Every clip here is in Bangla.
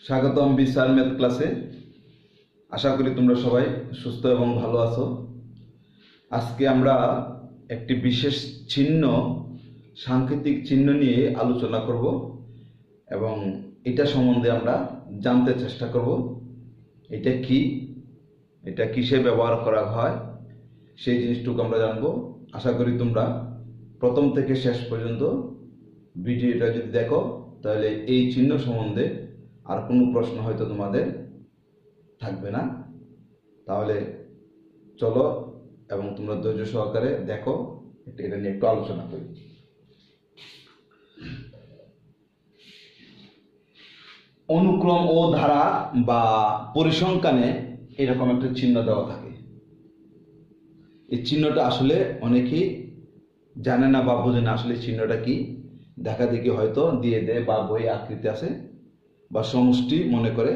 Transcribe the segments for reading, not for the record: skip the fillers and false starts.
স্বাগতম বিশাল ম্যাথ ক্লাসে। আশা করি তোমরা সবাই সুস্থ এবং ভালো আছো। আজকে আমরা একটি বিশেষ চিহ্ন, সাংকেতিক চিহ্ন নিয়ে আলোচনা করব এবং এটা সম্বন্ধে আমরা জানতে চেষ্টা করব। এটা কি, এটা কিসে ব্যবহার করা হয়, সেই জিনিসটুকু আমরা জানবো। আশা করি তোমরা প্রথম থেকে শেষ পর্যন্ত ভিডিওটা যদি দেখো তাহলে এই চিহ্ন সম্বন্ধে আর কোনো প্রশ্ন হয়তো তোমাদের থাকবে না। তাহলে চলো এবং তোমরা ধৈর্য সহকারে দেখো, এটা নিয়ে একটু আলোচনা করি। অনুক্রম ও ধারা বা পরিসংখ্যানে এরকম একটা চিহ্ন দেওয়া থাকে। এই চিহ্নটা আসলে অনেকেই জানে না বা বোঝে না আসলে চিহ্নটা কি। দেখা দেখি হয়তো দিয়ে দেয় বা বই আকৃতি আছে বা সমষ্টি মনে করে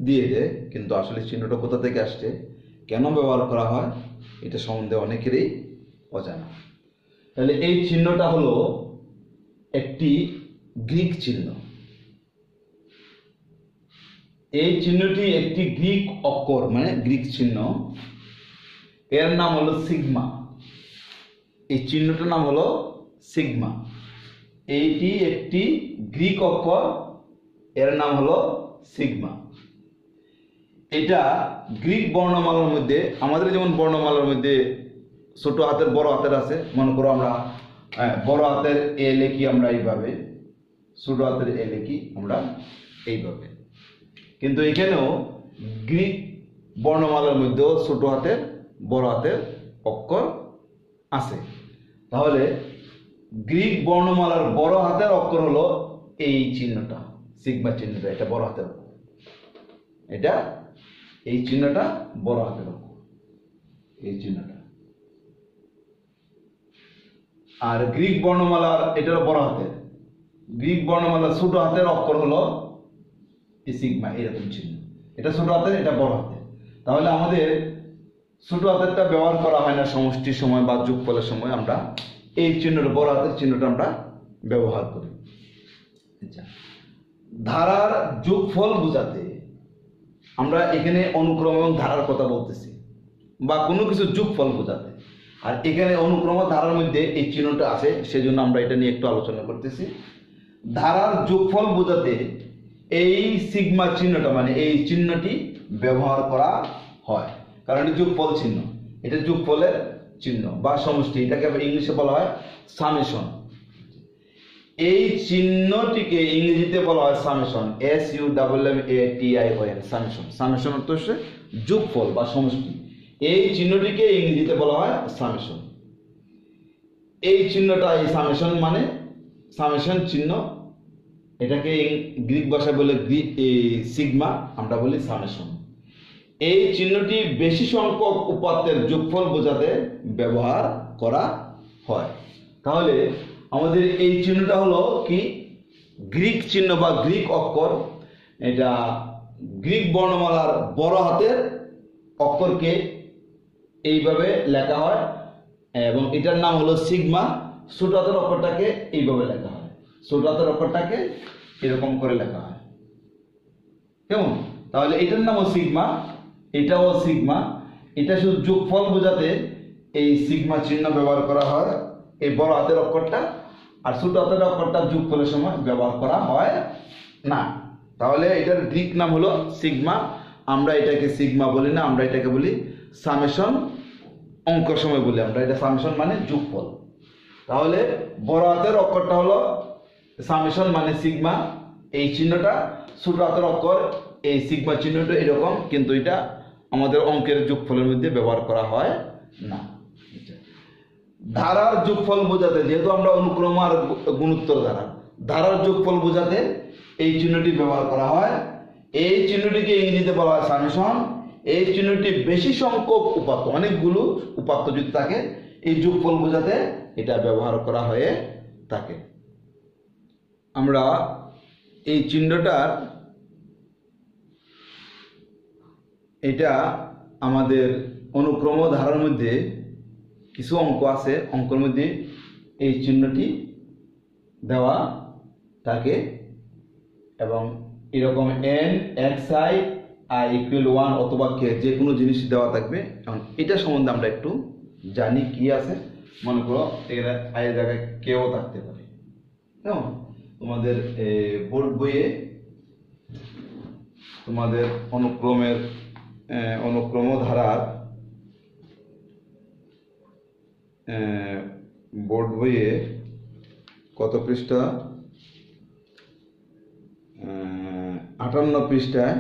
দিয়ে দেয়, কিন্তু আসলে চিহ্নটা কোথা থেকে আসছে, কেন ব্যবহার করা হয়, এটা সম্বন্ধে অনেকেরই অজানা। তাহলে এই চিহ্নটা হলো একটি গ্রিক চিহ্ন। এই চিহ্নটি একটি গ্রিক অক্ষর, মানে গ্রিক চিহ্ন। এর নাম হলো সিগমা। এই চিহ্নটার নাম হলো সিগমা। এইটি একটি গ্রিক অক্ষর, এর নাম হলো সিগমা। এটা গ্রিক বর্ণমালার মধ্যে, আমাদের যেমন বর্ণমালার মধ্যে ছোট হাতের বড় হাতের আছে, মনে করো আমরা বড় হাতের এ লিখি আমরা এইভাবে, ছোট হাতের এ লিখি আমরা এইভাবে, কিন্তু এখানেও গ্রিক বর্ণমালার মধ্যেও ছোট হাতের বড় হাতের অক্ষর আছে। তাহলে গ্রিক বর্ণমালার বড় হাতের অক্ষর হলো এই চিহ্নটা, সিগমা চিহ্নটা। এটা বড় হাতের অক্ষর, এটা এই চিহ্নটা বড় হাতের অক্ষর, এই চিহ্নটা। আর গ্রিক বর্ণমালার এটা বড় হাতের, গ্রিক বর্ণমালার ছোট হাতের অক্ষর হলো এই সিগমা, এরকম চিহ্ন। এটা ছোট হাতের, এটা বড় হাতের। তাহলে আমাদের ছোট হাতেরটা ব্যবহার করা হয় না সমষ্টির সময় বা যোগফলের সময়। আমরা এই চিহ্নটা, বড় হাতের চিহ্নটা আমরা ব্যবহার করি। ধারার যোগফল বোঝাতে আমরা এখানে অনুক্রম এবং ধারার কথা বলতেছি, বা কোনো কিছু যোগফল বোঝাতে। আর এখানে অনুক্রম ধারার মধ্যে এই চিহ্নটা আছে, সেজন্য আমরা এটা নিয়ে একটু আলোচনা করতেছি। ধারার যোগফল বোঝাতে এই সিগমা চিহ্নটা, মানে এই চিহ্নটি ব্যবহার করা হয়, কারণ এটা যোগফল চিহ্ন, এটা যোগফলের চিহ্ন বা সমষ্টি। এটাকে ইংলিশে বলা হয় সামেশন। এই চিহ্নটিকে ইংরেজিতে বলা হয় সামেশন, SUMMATION, সামেশন। সামেশন অর্থ হচ্ছে যোগফল বা সমষ্টি। এই চিহ্নটিকে ইংরেজিতে বলা হয় সামেশন। এই চিহ্নটা, এই সামেশন মানে সামেশন চিহ্ন, এটাকে গ্রিক ভাষায় বলে সিগমা, আমরা বলি সামেশন। এই চিহ্নটি বেশি সংখ্যক উপাত্তের যোগফল বোঝাতে ব্যবহার করা হয়। তাহলে আমাদের এই চিহ্নটা হলো কি, গ্রিক চিহ্ন বা গ্রিক অক্ষর। এটা গ্রিক বর্ণমালার বড় হাতের অক্ষরকে এইভাবে লেখা হয় এবং এটার নাম হলো সিগমা। ছোট হাতের অক্ষরটাকে এইভাবে লেখা হয়, ছোট হাতের অক্ষরটাকে এরকম করে লেখা হয়, কেমন? তাহলে এটার নামও সিগমা, এটাও সিগমা। এটা শুধু যোগফল বোঝাতে এই সিগমা চিহ্ন ব্যবহার করা হয়, এই বড় হাতের অক্ষরটা। আর ছোট হাতের অক্ষরটা যোগফলের সময় ব্যবহার করা হয় না। তাহলে এটার গ্রিক নাম হলো সিগমা। আমরা এটাকে সিগমা বলি না, আমরা এটাকে বলি সামেশন। অঙ্কের সময় বলি আমরা এটা সামেশন মানে যোগফল। তাহলে বড় হাতের অক্ষরটা হলো সামেশন মানে সিগমা, এই চিহ্নটা। ছোট হাতের অক্ষর এই সিগমা চিহ্নটা এরকম, কিন্তু এটা আমাদের অঙ্কের যোগফলের মধ্যে ব্যবহার করা হয় না। ধারার যোগফল বোঝাতে, যেহেতু আমরা অনুক্রম আর গুণোত্তর ধারার যোগফল বোঝাতে এই চিহ্নটি ব্যবহার করা হয়। এই চিহ্নটিকে ইংরেজিতে বলা হয় সামেশন। এই চিহ্নটি বেশি সংখ্যক উপাত্ত, অনেকগুলো উপাত্ত যদি থাকে, এই যোগফল বোঝাতে এটা ব্যবহার করা হয়ে থাকে। আমরা এই চিহ্নটার, এটা আমাদের অনুক্রম ধারার মধ্যে কিছু অঙ্ক আছে, অঙ্কের মধ্যে এই চিহ্নটি দেওয়া থাকে এবং এরকম n xi i ইকুয়াল 1 অথবা k যে কোনো জিনিস দেওয়া থাকবে। এখন এটা সম্বন্ধে আমরা একটু জানি কি আছে। মনে করো এখানে i এর জায়গায় কেও থাকতে পারে, কেমন? তোমাদের বোর্ড বইয়ে তোমাদের অনুক্রম ধারার বোর্ড বইয়ে কত পৃষ্ঠা, 58 পৃষ্ঠায়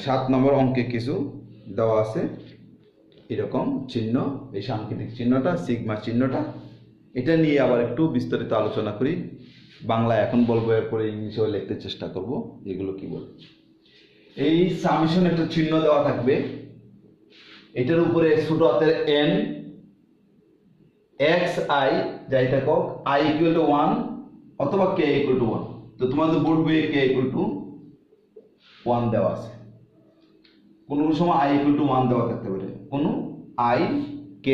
7 নম্বর অঙ্কে কিছু দেওয়া আছে এরকম চিহ্ন, এই সাংকেতিক চিহ্নটা সিগমা চিহ্নটা, এটা নিয়ে আবার একটু বিস্তারিত আলোচনা করি। বাংলা এখন বলবো, এরপরে ইংলিশেও লিখতে চেষ্টা করব এগুলো কি বলে। এই সামেশন একটা চিহ্ন দেওয়া থাকবে, এটার উপরে ছোট হাতের n xi যাই থাকুক i ইকুয়াল টু 1 অথবা k ইকুয়াল টু 1। তো তোমাদের বোর্ড বইয়ে k ইকুয়াল টু 1 দেওয়া আছে, কোনো সময় i ইকুয়াল টু 1 দেওয়া থাকতে পারে, কোনো i k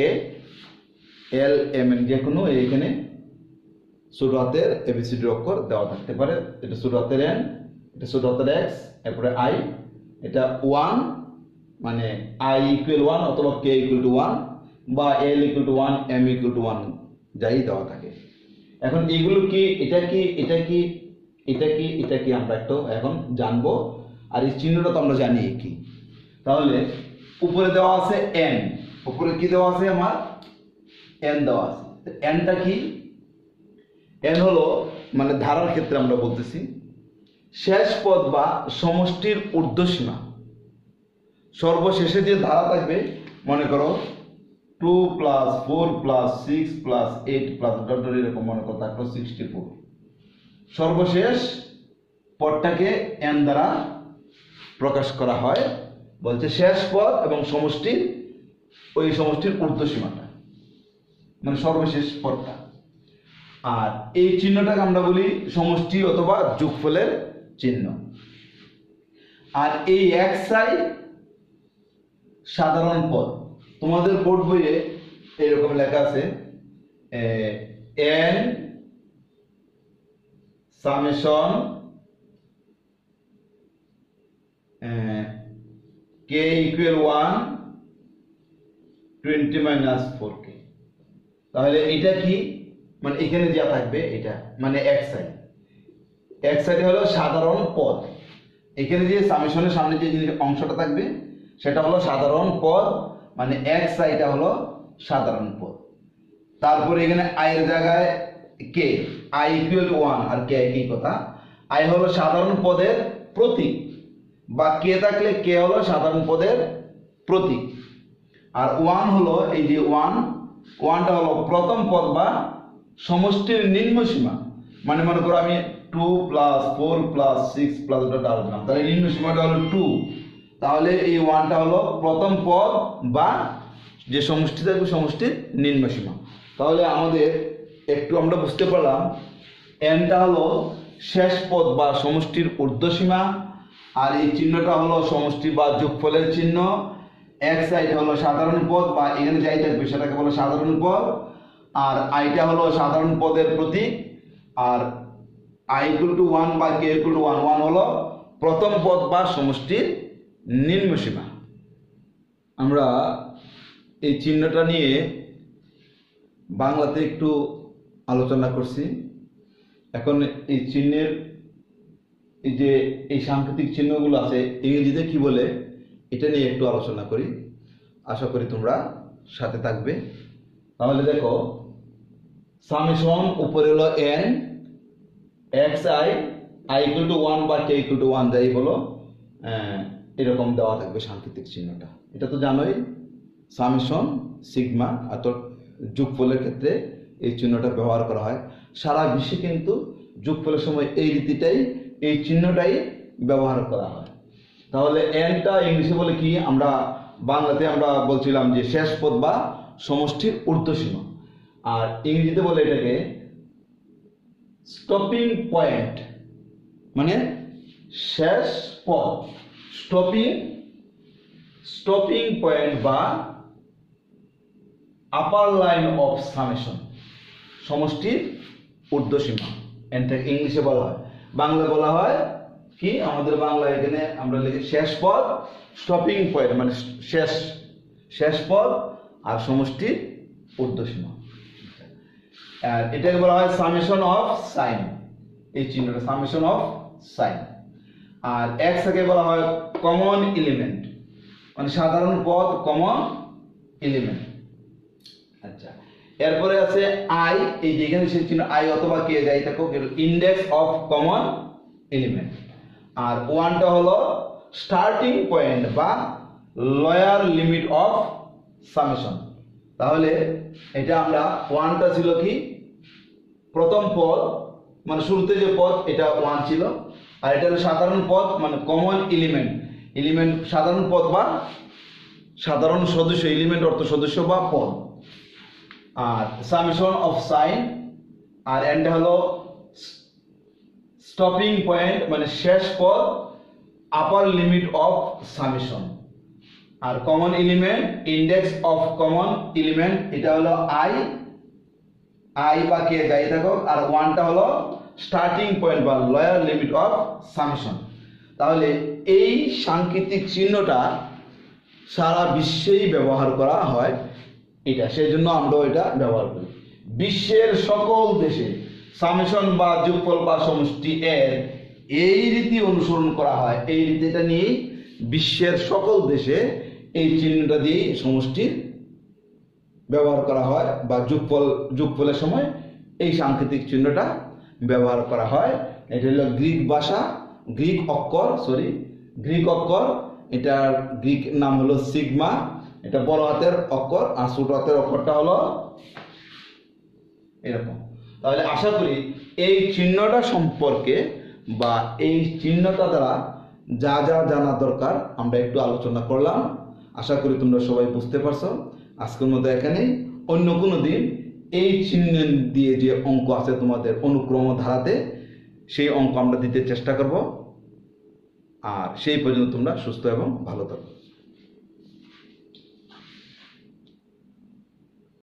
l m n যে কোনো এখানে ছোট হাতের এবিসিডি অক্ষর দেওয়া থাকতে পারে। এটা ছোট হাতের n, এটা ছোট হাতের x, এরপরে i, এটা 1 মানে i ইকুয়াল 1 অথবা k ইকুয়াল টু 1 বা l equal to 1 m equal to 1 যাই দেওয়া থাকে। এখন এগুলো কি, এটা কি, এটা কি, এটা কি, এটা কি আমরা একটু এখন জানবো। আর এই চিহ্নটা তো আমরা জানি কি। তাহলে উপরে দেওয়া আছে n, উপরে কি দেওয়া আছে আমার n দেওয়া আছে। nটা কি? n হলো মানে ধারার ক্ষেত্রে আমরা বলতেছি শেষ পদ বা সমষ্টির ঊর্ধ্বসীমা। সর্বশেষে যে ধারা থাকবে, মনে করো 2 + 4 + 6 + 8 + এরকম মনে করো থাকলো 64। সর্বশেষ পদটাকে n দ্বারা প্রকাশ করা হয়, বলছে শেষ পদ এবং সমষ্টির, ওই সমষ্টির ঊর্ধ্বসীমাটা মানে সর্বশেষ পদটা। আর এই চিহ্নটাকে আমরা বলি সমষ্টি অথবা যোগফলের চিহ্ন। আর এই xi সাধারণ পদ। তোমাদের বোর্ড বইয়ে এরকম লেখা আছে n summation k equal 1 20 - 4k। তাহলে এটা কি, মানে এখানে যা থাকবে এটা মানে xi হলো সাধারণ পদ। এখানে যে সামেশনের সামনে যে অংশটা থাকবে সেটা হলো সাধারণ পদ, মানে xi টা হলো সাধারণ পদ। তারপরে এখানে i এর জায়গায় k, i ইকুয়াল টু 1 আর k একই কথা। i হলো সাধারণ পদের প্রতীক, বা k থাকলে k হলো সাধারণ পদের প্রতীক। আর 1 হলো এই যে 1টা হলো প্রথম পদ বা সমষ্টির নিম্ন সীমা। মানে মনে করো আমি 2 + 4 + 6 + দিলাম, তাহলে নিম্ন সীমাটা হলো 2। তাহলে এই 1টা হলো প্রথম পদ বা যে সমষ্টি থাকবে সমষ্টির নিম্ন সীমা। তাহলে আমাদের একটু আমরা বুঝতে পারলাম nটা হলো শেষ পদ বা সমষ্টির ঊর্ধ্বসীমা, আর এই চিহ্নটা হলো সমষ্টি বা যোগফলের চিহ্ন। xi হলো সাধারণ পদ বা এখানে যাই থাকবে সেটাকে বলে সাধারণ পদ, আর iটা হলো সাধারণ পদের প্রতীক। আর i ইকুয়াল টু 1 বা k ইকুয়াল টু 1, 1 হলো প্রথম পদ বা সমষ্টির নিম্ন সীমা। আমরা এই চিহ্নটা নিয়ে বাংলাতে একটু আলোচনা করছি। এখন এই চিহ্নের এই যে এই সাংকেতিক চিহ্নগুলো আছে ইংরেজিতে কি বলে এটা নিয়ে একটু আলোচনা করি, আশা করি তোমরা সাথে থাকবে। তাহলে দেখো সামেশন উপরে হলো n xi i equal to 1 বা k ইকুয়াল টু 1 যাই বলো, এরকম দেওয়া থাকবে সাংকেতিক চিহ্নটা। এটা তো জানোই সামেশন সিগমা অর্থাৎ যোগফলের ক্ষেত্রে এই চিহ্নটা ব্যবহার করা হয়। সারা বিশ্বে কিন্তু যোগফলের সময় এই রীতিটাই, এই চিহ্নটাই ব্যবহার করা হয়। তাহলে nটা ইংলিশে বলে কি, আমরা বাংলাতে আমরা বলছিলাম যে শেষ পদ বা সমষ্টির ঊর্ধ্বসীমা, আর ইংরেজিতে বলে এটাকে স্টপিং পয়েন্ট, মানে শেষ পদ। স্টপিং পয়েন্ট বা আপার লাইন অফ সামেশন, সমষ্টির ঊর্ধ্বসীমা। এটাকে ইংলিশে বলা হয়, বাংলা বলা হয় কি আমাদের বাংলা এখানে আমরা লিখি শেষ পদ, স্টপিং পয়েন্ট মানে শেষ শেষ পদ, আর সমষ্টির ঊর্ধ্বসীমা। আর এটাকে বলা হয় সামেশন অফ সাইন, এই চিহ্নটা সামেশন অফ সাইন। আর এক্স কে বলা হয় কমন এলিমেন্ট, মানে সাধারণ পদ, কমন এলিমেন্ট। আচ্ছা, এরপরে আছে আই, এই যেখানে সে চিহ্ন আই অথবা কে যাই থাকুক, ইন্ডেক্স অফ কমন এলিমেন্ট। আর ওয়ানটা হলো স্টার্টিং পয়েন্ট বা লোয়ার লিমিট অফ সামেশন। তাহলে এটা আমরা ওয়ানটা ছিল কি প্রথম পদ, মানে শুরুতে যে পদ এটা ওয়ান ছিল, আর এটা হলো সাধারণ পদ মানে কমন এলিমেন্ট, এলিমেন্ট সাধারণ পদ বা সাধারণ সদস্য, এলিমেন্ট অর্থ সদস্য বা পদ। আর সামেশন অফ সাইন, আর এন্ড হলো স্টপিং পয়েন্ট মানে শেষ পদ, আপার লিমিট অফ সামেশন। আর common element, index of common element, এটা হলো আই, আই বা কে যাই থাকুক, আর ওয়ানটা হলো স্টার্টিং পয়েন্ট বা লোয়ার লিমিট অফ সামেশন। তাহলে এই সাংকেতিক চিহ্নটা সারা বিশ্বেই ব্যবহার করা হয়, এটা সেই জন্য আমরাও এটা ব্যবহার করি। বিশ্বের সকল দেশে সামেশন বা যোগফল বা সমষ্টি এর এই রীতি অনুসরণ করা হয়, এই রীতিটা নিয়ে বিশ্বের সকল দেশে এই চিহ্নটা দিয়ে সমষ্টির ব্যবহার করা হয়, বা যোগফলের সময় এই সাংকেতিক চিহ্নটা ব্যবহার করা হয়। এটা হলো গ্রিক ভাষা, গ্রিক অক্ষর, এটার গ্রিক নাম হলো সিগমা, এটা বড় হাতের অক্ষর, আর ছোট হাতের অক্ষরটা হলো এরকম। তাহলে আশা করি এই চিহ্নটা সম্পর্কে বা এই চিহ্নটা দ্বারা যা যা জানা দরকার আমরা একটু আলোচনা করলাম। আশা করি তোমরা সবাই বুঝতে পারছো। আজকের মতো এখানেই, অন্য কোনো দিন এই চিহ্ন দিয়ে যে অঙ্ক আছে তোমাদের অনুক্রম ধারাতে, সেই অঙ্ক আমরা দিতে চেষ্টা করব। আর সেই পর্যন্ত তোমরা সুস্থ এবং ভালো থাকো।